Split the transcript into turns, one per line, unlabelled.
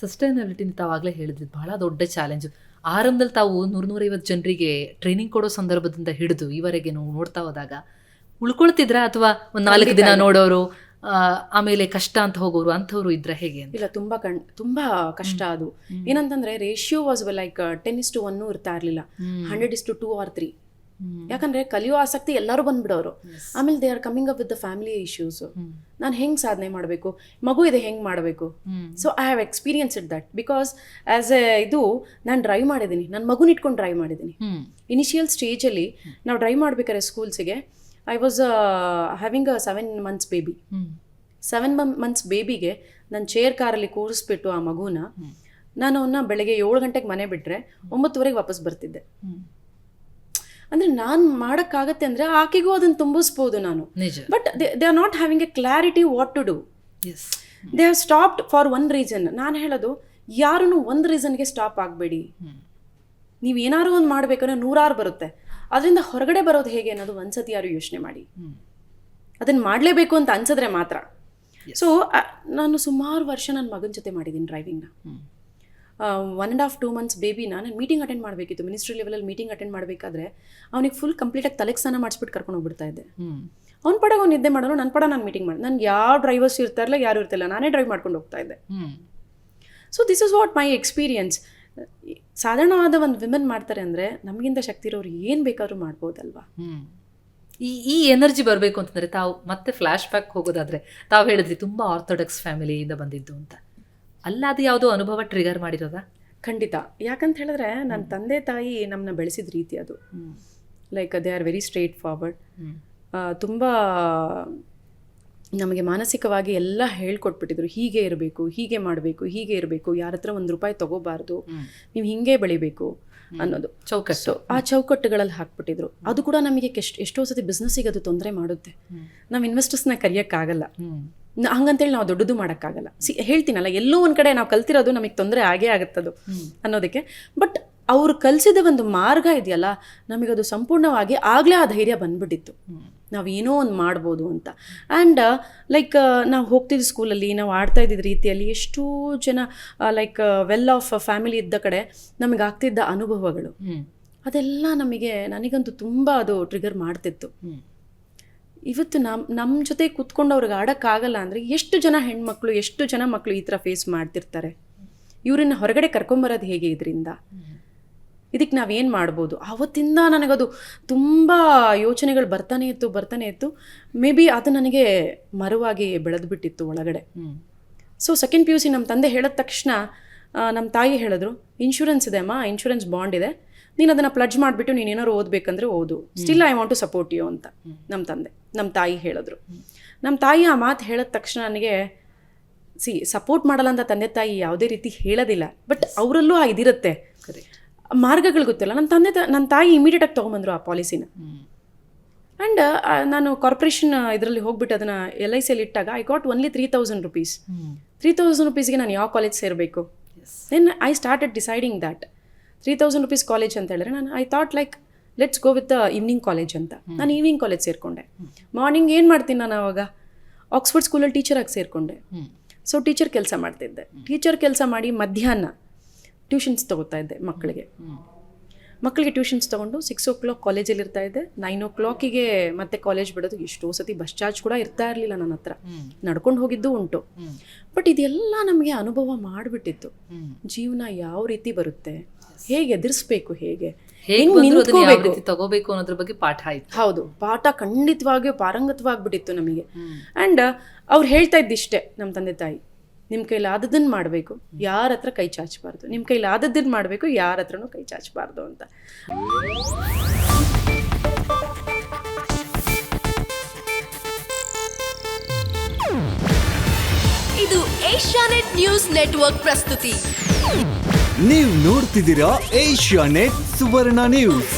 Sustainability ತಾವಾಗಲೇ ಹೇಳಿದ್ರಿ, ಬಹಳ ದೊಡ್ಡ ಚಾಲೆಂಜು. ಆರಂಭದಲ್ಲಿ ತಾವು 100-150 ಜನರಿಗೆ ಟ್ರೈನಿಂಗ್ ಕೊಡೋ ಸಂದರ್ಭದಿಂದ ಹಿಡಿದು ಈವರೆಗೆ ನಾವು ನೋಡ್ತಾ ಹೋದಾಗ ಉಳ್ಕೊಳ್ತಿದ್ರ, ಅಥವಾ ಒಂದು 4 ದಿನ ನೋಡೋರು ಆಮೇಲೆ ಕಷ್ಟ ಅಂತ ಹೋಗೋರು ಅಂಥವ್ರು ಇದ್ರ ಹೇಗೆ ಅಂತ?
ಇಲ್ಲ, ತುಂಬಾ ಕಷ್ಟ. ಅದು ಏನಂತಂದ್ರೆ ರೇಷಿಯೋ ವಾಸ್ ಲೈಕ್ 10:1 ಇರ್ತಾ ಇರ್ಲಿಲ್ಲ, 100:2 or 3. ಯಾಕಂದ್ರೆ ಕಲಿಯೋ ಆಸಕ್ತಿ ಎಲ್ಲರೂ ಬಂದ್ಬಿಡೋರು. ಆಮೇಲೆ they are coming up with the family issues. ನಾನು ಹೆಂಗ್ ಸಾಧನೆ ಮಾಡಬೇಕು, ಮಗು ಇದೆ ಹೆಂಗ್ ಮಾಡಬೇಕು. So I have experienced that because as A ಇದು ನಾನು ಡ್ರೈವ್ ಮಾಡಿದ್ದೀನಿ, ನನ್ನ ಮಗುನ ಇಟ್ಕೊಂಡು ಡ್ರೈವ್ ಮಾಡಿದ್ದೀನಿ. ಇನಿಷಿಯಲ್ ಸ್ಟೇಜಲ್ಲಿ ನಾವು ಡ್ರೈವ್ ಮಾಡ್ಬೇಕಾದ್ರೆ ಸ್ಕೂಲ್ಸಿಗೆ I was having a 7 months baby. 7 months ಬೇಬಿಗೆ ನಾನು ಚೇರ್ ಕಾರಲ್ಲಿ ಕೂರಿಸ್ಬಿಟ್ಟು ಆ ಮಗುನ ನಾನು ಅವನ್ನ ಬೆಳಗ್ಗೆ 7 ಗಂಟೆಗೆ ಮನೆ ಬಿಟ್ರೆ 9:30 ವಾಪಸ್ ಬರ್ತಿದ್ದೆ. ಅಂದ್ರೆ ನಾನು ಮಾಡೋಕ್ಕಾಗತ್ತೆ ಅಂದ್ರೆ ಆಕೆಗೂ ಅದನ್ನ ತುಂಬಿಸ್ಬೋದು ನಾನು. But they are not having a clarity what to do. They have stopped for one reason. ನಾನು ಹೇಳೋದು, ಯಾರೂ ಒಂದು ರೀಸನ್ಗೆ ಸ್ಟಾಪ್ ಆಗಬೇಡಿ. ನೀವು ಏನಾದ್ರು ಒಂದು ಮಾಡ್ಬೇಕಂದ್ರೆ 100 ಬರುತ್ತೆ. ಅದರಿಂದ ಹೊರಗಡೆ ಬರೋದು ಹೇಗೆ ಅನ್ನೋದು ಒಂದ್ಸತಿ ಯಾರು ಯೋಚನೆ ಮಾಡಿ. ಅದನ್ನ ಮಾಡಲೇಬೇಕು ಅಂತ ಅನ್ಸಿದ್ರೆ ಮಾತ್ರ. ಸೊ ನಾನು ಸುಮಾರು ವರ್ಷ ನನ್ನ ಮಗನ ಜೊತೆ ಮಾಡಿದ್ದೀನಿ ಡ್ರೈವಿಂಗ್ನ. 1.5-2 months ಬೇಬಿನ ನಾನು ಮೀಟಿಂಗ್ ಅಟೆಂಡ್ ಮಾಡಬೇಕಿತ್ತು. ಮಿನಿಸ್ಟ್ರಿ ಲೆವೆಲಲ್ಲಿ ಮೀಟಿಂಗ್ ಅಟೆಂಡ್ ಮಾಡಬೇಕಾದ್ರೆ ಅವನಿಗೆ ಫುಲ್ ಕಂಪ್ಲೀಟಾಗಿ ತಲೆಗೆ ಸ್ನಾನ ಮಾಡಿಸ್ಬಿಟ್ಟು ಕರ್ಕೊಂಡು ಹೋಗ್ಬಿಡ್ತಾ ಇದ್ದೆ. ಅವ್ನ ಪಡಾಗ ಅವ್ನು ನಿದ್ದೆ ಮಾಡೋರು, ನನ್ನ ಪಡ ನಾನು ಮೀಟಿಂಗ್ ಮಾಡಿ, ನನಗೆ ಯಾವ ಡ್ರೈವರ್ಸ್ ಇರ್ತಾರಲ್ಲ, ಯಾರು ಇರ್ತಿಲ್ಲ, ನಾನೇ ಡ್ರೈವ್ ಮಾಡ್ಕೊಂಡು ಹೋಗ್ತಾ ಇದ್ದೆ. So this is what my experience. ಸಾಧಾರಣವಾದ ಒಂದು ವಿಮೆನ್ ಮಾಡ್ತಾರೆ ಅಂದರೆ ನಮಗಿಂತ ಶಕ್ತಿ ಇರೋರು ಏನು ಬೇಕಾದ್ರೂ ಮಾಡ್ಬೋದಲ್ವಾ.
ಈ ಎನರ್ಜಿ ಬರಬೇಕು ಅಂತಂದರೆ ತಾವು ಮತ್ತೆ ಫ್ಲ್ಯಾಶ್ ಬ್ಯಾಕ್ ಹೋಗೋದಾದರೆ, ತಾವು ಹೇಳಿದ್ರಿ ತುಂಬ ಆರ್ಥೋಡಾಕ್ಸ್ ಫ್ಯಾಮಿಲಿಯಿಂದ ಬಂದಿದ್ದು ಅಂತ. ಅಲ್ಲ, ಅದು ಯಾವುದೋ ಅನುಭವ ಟ್ರಿಗರ್ ಮಾಡಿರೋದಾ?
ಖಂಡಿತ. ಯಾಕಂತ ಹೇಳಿದ್ರೆ ನನ್ನ ತಂದೆ ತಾಯಿ ನಮ್ಮನ್ನ ಬೆಳೆಸಿದ ರೀತಿ ಅದು. Like they are very straight forward. ತುಂಬ ನಮಗೆ ಮಾನಸಿಕವಾಗಿ ಎಲ್ಲ ಹೇಳ್ಕೊಟ್ಬಿಟ್ಟಿದ್ರು. ಹೀಗೆ ಇರಬೇಕು, ಹೀಗೆ ಮಾಡಬೇಕು, ಹೀಗೆ ಇರಬೇಕು, ಯಾರ ಹತ್ರ ₹1 ತಗೋಬಾರ್ದು, ನೀವು ಹಿಂಗೆ ಬೆಳಿಬೇಕು ಅನ್ನೋದು ಚೌಕಟ್ಟು. ಆ ಚೌಕಟ್ಟುಗಳಲ್ಲಿ ಹಾಕ್ಬಿಟ್ಟಿದ್ರು. ಅದು ಕೂಡ ನಮಗೆ ಎಷ್ಟೋ ಸತಿ ಬಿಸ್ನೆಸ್ಸಿಗೆ ಅದು ತೊಂದರೆ ಮಾಡುತ್ತೆ. ನಾವು ಇನ್ವೆಸ್ಟರ್ಸ್ನ ಕರೆಯೋಕ್ಕಾಗಲ್ಲ, ಹಂಗಂತೇಳಿ ನಾವು ದೊಡ್ಡದು ಮಾಡೋಕ್ಕಾಗಲ್ಲ. ಹೇಳ್ತೀನಲ್ಲ, ಎಲ್ಲೋ ಒಂದು ಕಡೆ ನಾವು ಕಲ್ತಿರೋದು ನಮಗೆ ತೊಂದರೆ ಆಗೇ ಆಗುತ್ತದು ಅನ್ನೋದಕ್ಕೆ. ಬಟ್ ಅವ್ರು ಕಲಿಸಿದ ಒಂದು ಮಾರ್ಗ ಇದೆಯಲ್ಲ, ನಮಗದು ಸಂಪೂರ್ಣವಾಗಿ ಆಗಲೇ ಆ ಧೈರ್ಯ ಬಂದ್ಬಿಟ್ಟಿತ್ತು, ನಾವೇನೋ ಒಂದು ಮಾಡ್ಬೋದು ಅಂತ. ಆ್ಯಂಡ್ ಲೈಕ್ ನಾವು ಹೋಗ್ತಿದ್ದ ಸ್ಕೂಲಲ್ಲಿ ನಾವು ಆಡ್ತಾ ಇದ್ದಿದ್ದ ರೀತಿಯಲ್ಲಿ ಎಷ್ಟೋ ಜನ ಲೈಕ್ ವೆಲ್ ಆಫ್ ಫ್ಯಾಮಿಲಿ ಇದ್ದ ಕಡೆ ನಮಗೆ ಆಗ್ತಿದ್ದ ಅನುಭವಗಳು ಅದೆಲ್ಲ ನನಗಂತೂ ತುಂಬ ಅದು ಟ್ರಿಗರ್ ಮಾಡ್ತಿತ್ತು. ಇವತ್ತು ನಮ್ಮ ಜೊತೆ ಕೂತ್ಕೊಂಡು ಅವ್ರಿಗೆ ಆಡೋಕ್ಕಾಗಲ್ಲ ಅಂದರೆ ಎಷ್ಟು ಜನ ಹೆಣ್ಮಕ್ಳು, ಎಷ್ಟು ಜನ ಮಕ್ಕಳು ಈ ಥರ ಫೇಸ್ ಮಾಡ್ತಿರ್ತಾರೆ. ಇವ್ರನ್ನ ಹೊರಗಡೆ ಕರ್ಕೊಂಬರೋದು ಹೇಗೆ ಇದರಿಂದ? ಇದಕ್ಕೆ ನಾವೇನು ಮಾಡ್ಬೋದು? ಆವತ್ತಿಂದ ನನಗದು ತುಂಬ ಯೋಚನೆಗಳು ಬರ್ತಾನೆ ಇತ್ತು. ಮೇ ಬಿ ಅದು ನನಗೆ ಮರವಾಗಿ ಬೆಳೆದ್ಬಿಟ್ಟಿತ್ತು ಒಳಗಡೆ. ಸೊ ಸೆಕೆಂಡ್ PUC ನಮ್ಮ ತಂದೆ ಹೇಳಿದ ತಕ್ಷಣ ನಮ್ಮ ತಾಯಿ ಹೇಳಿದ್ರು, ಇನ್ಶೂರೆನ್ಸ್ ಇದೆ ಅಮ್ಮ, ಇನ್ಶೂರೆನ್ಸ್ ಬಾಂಡ್ ಇದೆ, ನೀನು ಅದನ್ನು ಪ್ಲಡ್ಜ್ ಮಾಡಿಬಿಟ್ಟು ನೀನು ಏನಾದ್ರು ಓದಬೇಕಂದ್ರೆ ಓದು, still I want to support you ಅಂತ ನಮ್ಮ ತಾಯಿ ಹೇಳಿದ್ರು. ನಮ್ಮ ತಾಯಿ ಆ ಮಾತು ಹೇಳಿದ ತಕ್ಷಣ ನನಗೆ ಸಪೋರ್ಟ್ ಮಾಡಲ್ಲ ಅಂತ ತಂದೆ ತಾಯಿ ಯಾವುದೇ ರೀತಿ ಹೇಳೋದಿಲ್ಲ, ಬಟ್ ಅವರಲ್ಲೂ ಇದಿರುತ್ತೆ, ಮಾರ್ಗಗಳು ಗೊತ್ತಿಲ್ಲ. ನನ್ನ ತಾಯಿ ಇಮಿಡಿಯೇಟಾಗಿ ತೊಗೊಂಬಂದರು ಆ ಪಾಲಿಸಿನ. ಆ್ಯಂಡ್ ನಾನು ಕಾರ್ಪೊರೇಷನ್ ಇದರಲ್ಲಿ ಹೋಗ್ಬಿಟ್ಟು ಅದನ್ನು LICಯಲ್ಲಿ ಇಟ್ಟಾಗ ಐ ಗಾಟ್ ಓನ್ಲಿ ₹3,000. ₹3,000ಗೆ ನಾನು ಯಾವ ಕಾಲೇಜ್ ಸೇರಬೇಕು? Then I started deciding that ₹3,000 college ಅಂತ ಹೇಳಿದ್ರೆ ನಾನು I thought like let's go with evening college ಅಂತ. ನಾನು ಈವ್ನಿಂಗ್ ಕಾಲೇಜ್ ಸೇರಿಕೊಂಡೆ. ಮಾರ್ನಿಂಗ್ ಏನು ಮಾಡ್ತೀನಿ ನಾನು ಅವಾಗ, ಆಕ್ಸ್ಫರ್ಡ್ ಸ್ಕೂಲಲ್ಲಿ ಟೀಚರಾಗಿ ಸೇರಿಕೊಂಡೆ. ಸೊ ಟೀಚರ್ ಕೆಲಸ ಮಾಡ್ತಿದ್ದೆ. ಟೀಚರ್ ಕೆಲಸ ಮಾಡಿ ಮಧ್ಯಾಹ್ನ ಟ್ಯೂಷನ್ಸ್ ತೊಗೋತಾ ಇದ್ದೆ ಮಕ್ಕಳಿಗೆ ಟ್ಯೂಷನ್ಸ್ ತೊಗೊಂಡು 6 o'clock ಕಾಲೇಜಲ್ಲಿ ಇರ್ತಾ ಇದ್ದೆ. 9 o'clockಗೆ ಮತ್ತೆ ಕಾಲೇಜ್ ಬಿಡೋದು. ಎಷ್ಟೋ ಸತಿ ಬಸ್ ಚಾರ್ಜ್ ಕೂಡ ಇರ್ತಾ ಇರಲಿಲ್ಲ ನನ್ನ ಹತ್ರ, ನಡ್ಕೊಂಡು ಹೋಗಿದ್ದು ಉಂಟು. ಬಟ್ ಇದೆಲ್ಲ ನಮಗೆ ಅನುಭವ ಮಾಡಿಬಿಟ್ಟಿತ್ತು. ಜೀವನ ಯಾವ ರೀತಿ ಬರುತ್ತೆ, ಹೇಗೆ ಎದುರಿಸ್ಬೇಕು, ಹೇಗೆ
ತಗೋಬೇಕು ಅನ್ನೋದ್ರ ಬಗ್ಗೆ ಪಾಠ ಆಯ್ತು.
ಹೌದು, ಪಾಠ ಖಂಡಿತವಾಗಿಯೂ ಪಾರಂಗತವಾಗ್ಬಿಟ್ಟಿತ್ತು ನಮಗೆ. ಆ್ಯಂಡ್ ಅವ್ರು ಹೇಳ್ತಾ ಇದ್ದಿಷ್ಟೇ ನಮ್ಮ ತಂದೆ ತಾಯಿ, ನಿಮ್ಮ ಕೈಲಿ ಆದದ್ದನ್ನು ಮಾಡಬೇಕು, ಯಾರ ಹತ್ರ ಕೈ ಚಾಚಬಾರ್ದು, ನಿಮ್ಮ ಕೈಲಿ ಆದದ್ದನ್ನು ಮಾಡಬೇಕು, ಯಾರ ಹತ್ರನೂ ಕೈ ಚಾಚಬಾರ್ದು ಅಂತ.
ಇದು ಏಷ್ಯಾನೆಟ್ ನ್ಯೂಸ್ ನೆಟ್ವರ್ಕ್ ಪ್ರಸ್ತುತಿ.
ನೀವು ನೋಡ್ತಿದ್ದೀರಾ ಏಷ್ಯಾನೆಟ್ ಸುವರ್ಣ ನ್ಯೂಸ್.